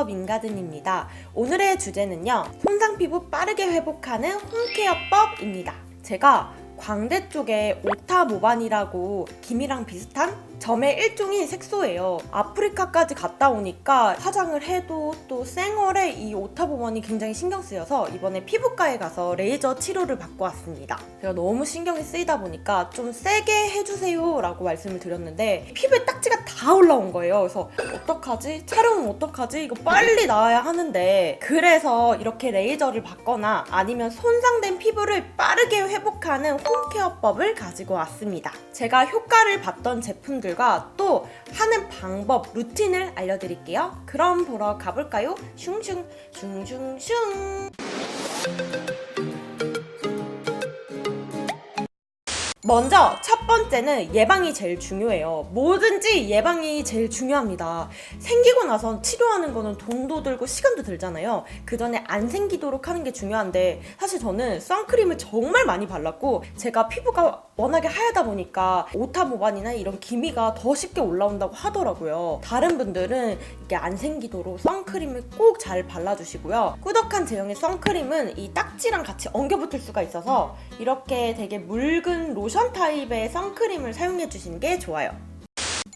안녕하세요, 민가든입니다. 오늘의 주제는요, 손상 피부 빠르게 회복하는 홈케어법입니다. 제가 광대 쪽에 오타모반이라고 김이랑 비슷한 점의 일종인 색소예요. 아프리카까지 갔다 오니까 화장을 해도 또 생얼에 이 오타모반이 굉장히 신경 쓰여서 이번에 피부과에 가서 레이저 치료를 받고 왔습니다. 제가 너무 신경이 쓰이다 보니까 좀 세게 해주세요 라고 말씀을 드렸는데 피부에 딱지가 다 올라온 거예요. 그래서 어떡하지? 촬영은 어떡하지? 이거 빨리 나와야 하는데, 그래서 이렇게 레이저를 받거나 아니면 손상된 피부를 빠르게 회복하는 홈케어법을 가지고 왔습니다. 제가 효과를 봤던 제품들과 또 하는 방법, 루틴을 알려드릴게요. 그럼 보러 가볼까요? 슝슝 슝슝슝. 먼저 첫 번째는 예방이 제일 중요해요. 뭐든지 예방이 제일 중요합니다. 생기고 나선 치료하는 거는 돈도 들고 시간도 들잖아요. 그 전에 안 생기도록 하는 게 중요한데, 사실 저는 선크림을 정말 많이 발랐고 제가 피부가 워낙에 하얗다 보니까 오타모반이나 이런 기미가 더 쉽게 올라온다고 하더라고요. 다른 분들은 이게 안 생기도록 선크림을 꼭 잘 발라주시고요. 꾸덕한 제형의 선크림은 이 딱지랑 같이 엉겨붙을 수가 있어서 이렇게 되게 묽은 로션 타입의 선크림을 사용해 주시는 게 좋아요.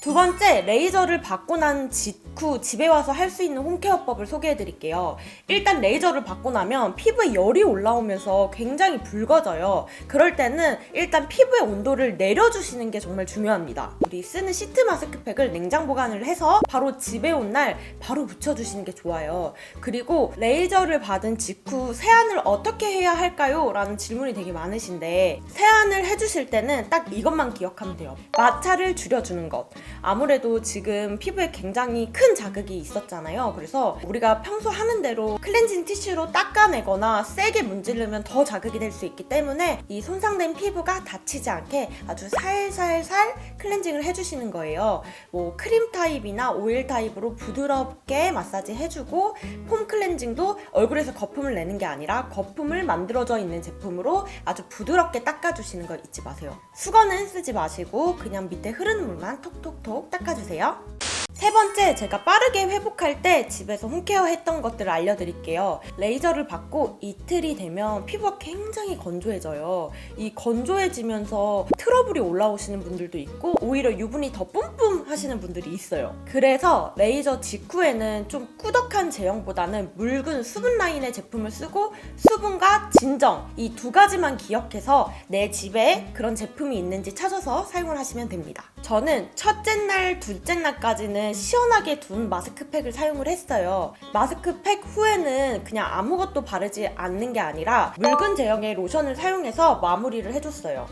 두 번째, 레이저를 받고 난 직후 집에 와서 할 수 있는 홈케어법을 소개해 드릴게요. 일단 레이저를 받고 나면 피부에 열이 올라오면서 굉장히 붉어져요. 그럴 때는 일단 피부의 온도를 내려주시는 게 정말 중요합니다. 우리 쓰는 시트 마스크팩을 냉장 보관을 해서 바로 집에 온 날 바로 붙여주시는 게 좋아요. 그리고 레이저를 받은 직후 세안을 어떻게 해야 할까요? 라는 질문이 되게 많으신데, 세안을 해주실 때는 딱 이것만 기억하면 돼요. 마찰을 줄여주는 것. 아무래도 지금 피부에 굉장히 큰 자극이 있었잖아요. 그래서 우리가 평소 하는 대로 클렌징 티슈로 닦아내거나 세게 문지르면 더 자극이 될 수 있기 때문에 이 손상된 피부가 다치지 않게 아주 살살살 클렌징을 해주시는 거예요. 뭐 크림 타입이나 오일 타입으로 부드럽게 마사지 해주고, 폼 클렌징도 얼굴에서 거품을 내는 게 아니라 거품을 만들어져 있는 제품으로 아주 부드럽게 닦아주시는 거 잊지 마세요. 수건은 쓰지 마시고 그냥 밑에 흐르는 물만 톡톡톡 닦아주세요. 세 번째, 제가 빠르게 회복할 때 집에서 홈케어 했던 것들을 알려드릴게요. 레이저를 받고 이틀이 되면 피부가 굉장히 건조해져요. 이 건조해지면서 트러블이 올라오시는 분들도 있고 오히려 유분이 더 뿜뿜 하시는 분들이 있어요. 그래서 레이저 직후에는 좀 꾸덕한 제형보다는 묽은 수분 라인의 제품을 쓰고 수분과 진정, 이 두 가지만 기억해서 내 집에 그런 제품이 있는지 찾아서 사용을 하시면 됩니다. 저는 첫째 날, 둘째 날까지는 시원하게 둔 마스크팩을 사용을 했어요. 마스크팩 후에는 그냥 아무것도 바르지 않는 게 아니라 묽은 제형의 로션을 사용해서 마무리를 해줬어요.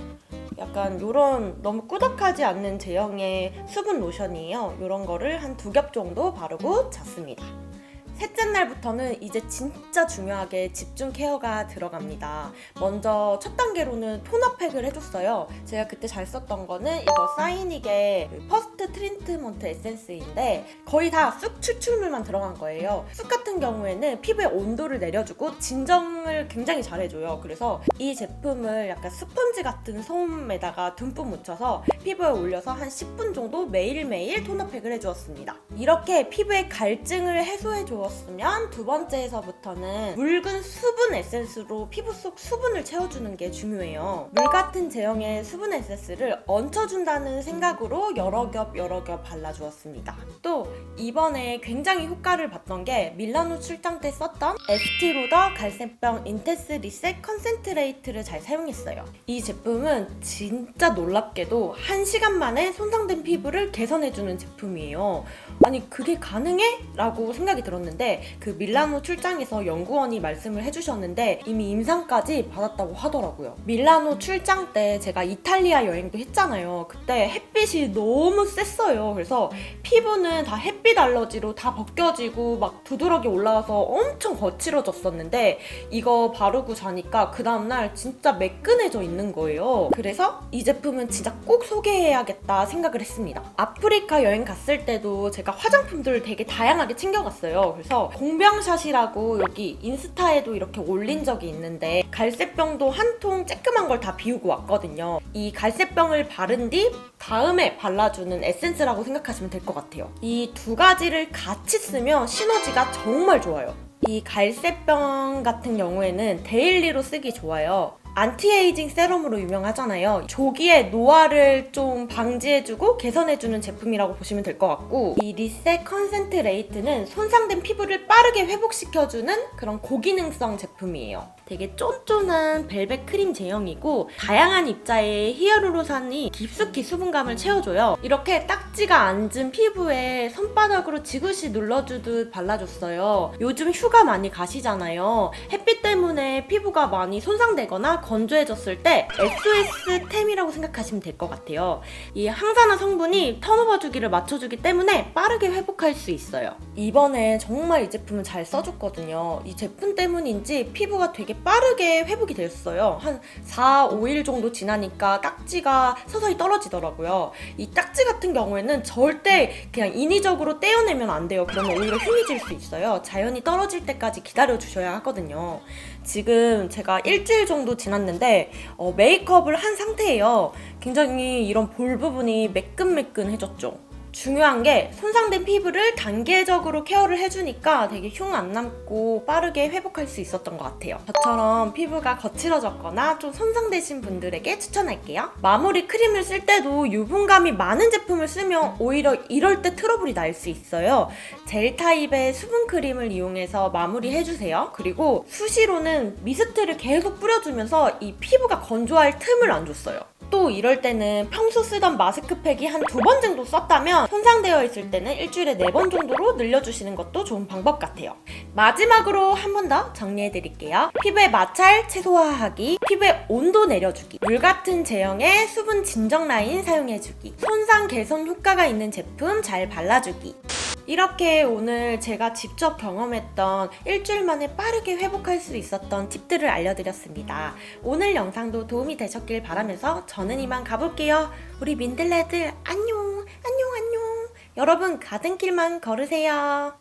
약간 요런 너무 꾸덕하지 않는 제형의 수분 로션이에요. 요런 거를 한 2겹 정도 바르고 잤습니다. 셋째 날부터는 이제 진짜 중요하게 집중 케어가 들어갑니다. 먼저 첫 단계로는 토너팩을 해줬어요. 제가 그때 잘 썼던 거는 이거 사이닉의 퍼스트 트리트먼트 에센스인데 거의 다 쑥 추출물만 들어간 거예요. 쑥 같은 경우에는 피부의 온도를 내려주고 진정을 굉장히 잘해줘요. 그래서 이 제품을 약간 스펀지 같은 솜에다가 듬뿍 묻혀서 피부에 올려서 한 10분 정도 매일매일 토너팩을 해주었습니다. 이렇게 피부의 갈증을 해소해줘 면 두 번째에서부터는 묽은 수분 에센스로 피부 속 수분을 채워주는 게 중요해요. 물 같은 제형의 수분 에센스를 얹혀준다는 생각으로 여러 겹 발라주었습니다. 또 이번에 굉장히 효과를 봤던 게 밀라노 출장 때 썼던 에스티로더 갈색병 인텐스 리셋 컨센트레이트를 잘 사용했어요. 이 제품은 진짜 놀랍게도 1시간 만에 손상된 피부를 개선해주는 제품이에요. 아니 그게 가능해? 라고 생각이 들었는데, 그 밀라노 출장에서 연구원이 말씀을 해주셨는데 이미 임상까지 받았다고 하더라고요. 밀라노 출장 때 제가 이탈리아 여행도 했잖아요. 그때 햇빛이 너무 셌어요. 그래서 피부는 다 햇빛 알러지로 다 벗겨지고 막 두드러기 올라와서 엄청 거칠어졌었는데 이거 바르고 자니까 그 다음날 진짜 매끈해져 있는 거예요. 그래서 이 제품은 진짜 꼭 소개해야겠다 생각을 했습니다. 아프리카 여행 갔을 때도 제가 화장품들을 되게 다양하게 챙겨갔어요. 그래서 공병샷이라고 여기 인스타에도 이렇게 올린 적이 있는데 갈색병도 한 통 쬐끄만 걸 다 비우고 왔거든요. 이 갈색병을 바른 뒤 다음에 발라주는 에센스라고 생각하시면 될 것 같아요. 이 두 가지를 같이 쓰면 시너지가 정말 좋아요. 이 갈색병 같은 경우에는 데일리로 쓰기 좋아요. 안티에이징 세럼으로 유명하잖아요. 조기의 노화를 좀 방지해주고 개선해주는 제품이라고 보시면 될 것 같고, 이 리셋 컨센트레이트는 손상된 피부를 빠르게 회복시켜주는 그런 고기능성 제품이에요. 되게 쫀쫀한 벨벳 크림 제형이고 다양한 입자의 히알루론산이 깊숙이 수분감을 채워줘요. 이렇게 딱지가 앉은 피부에 손바닥으로 지그시 눌러주듯 발라줬어요. 요즘 휴가 많이 가시잖아요. 햇빛 때문에 피부가 많이 손상되거나 건조해졌을 때 SOS템이라고 생각하시면 될 것 같아요. 이 항산화 성분이 턴오버 주기를 맞춰주기 때문에 빠르게 회복할 수 있어요. 이번에 정말 이 제품을 잘 써줬거든요. 이 제품 때문인지 피부가 되게 빠르게 회복이 됐어요. 한 4, 5일 정도 지나니까 딱지가 서서히 떨어지더라고요. 이 딱지 같은 경우에는 절대 그냥 인위적으로 떼어내면 안 돼요. 그러면 오히려 힘이 질 수 있어요. 자연히 떨어질 때까지 기다려 주셔야 하거든요. 지금 제가 일주일 정도 지났는데 메이크업을 한 상태예요. 굉장히 이런 볼 부분이 매끈매끈해졌죠. 중요한 게 손상된 피부를 단계적으로 케어를 해주니까 되게 흉 안 남고 빠르게 회복할 수 있었던 것 같아요. 저처럼 피부가 거칠어졌거나 좀 손상되신 분들에게 추천할게요. 마무리 크림을 쓸 때도 유분감이 많은 제품을 쓰면 오히려 이럴 때 트러블이 날 수 있어요. 젤 타입의 수분 크림을 이용해서 마무리해주세요. 그리고 수시로는 미스트를 계속 뿌려주면서 이 피부가 건조할 틈을 안 줬어요. 또 이럴 때는 평소 쓰던 마스크팩이 한 2번 정도 썼다면 손상되어 있을 때는 일주일에 4번 정도로 늘려주시는 것도 좋은 방법 같아요. 마지막으로 한 번 더 정리해드릴게요. 피부의 마찰 최소화하기, 피부의 온도 내려주기, 물 같은 제형의 수분 진정 라인 사용해주기, 손상 개선 효과가 있는 제품 잘 발라주기. 이렇게 오늘 제가 직접 경험했던 일주일 만에 빠르게 회복할 수 있었던 팁들을 알려드렸습니다. 오늘 영상도 도움이 되셨길 바라면서 저는 이만 가볼게요. 우리 민들레들 안녕. 여러분 가든 길만 걸으세요.